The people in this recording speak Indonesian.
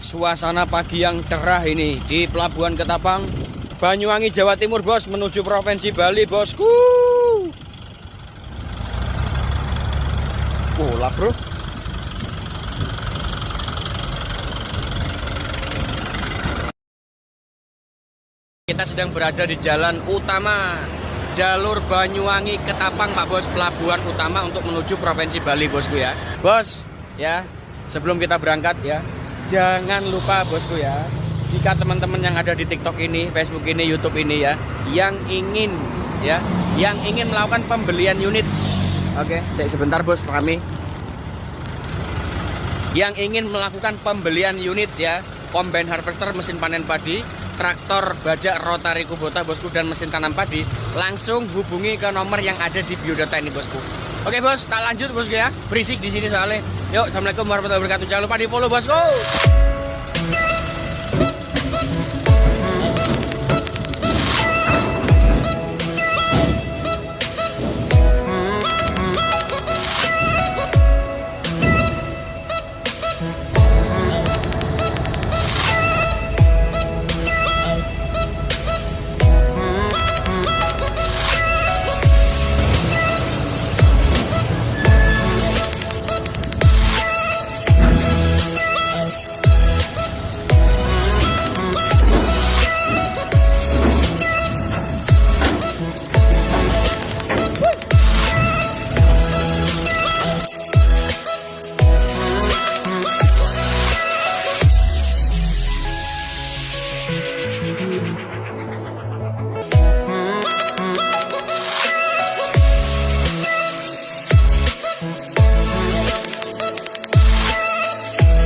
suasana pagi yang cerah ini di Pelabuhan Ketapang, Banyuwangi, Jawa Timur, bos, menuju Provinsi Bali, bosku. Lah, bro. Kita sedang berada di jalan utama jalur Banyuwangi Ketapang, Pak Bos, pelabuhan utama untuk menuju Provinsi Bali, bosku ya. Bos, ya, sebelum kita berangkat ya, jangan lupa bosku ya, jika teman-teman yang ada di TikTok ini, Facebook ini, YouTube ini ya, yang ingin melakukan pembelian unit. Oke, sebentar bos, kami yang ingin melakukan pembelian unit ya, combine harvester, mesin panen padi, traktor bajak rotary Kubota, bosku, dan mesin tanam padi, langsung hubungi ke nomor yang ada di biodata ini, bosku. Oke bos, tak lanjut bosku ya, berisik di sini soalnya. Yuk, assalamualaikum warahmatullahi wabarakatuh. Jangan lupa di follow, bosku.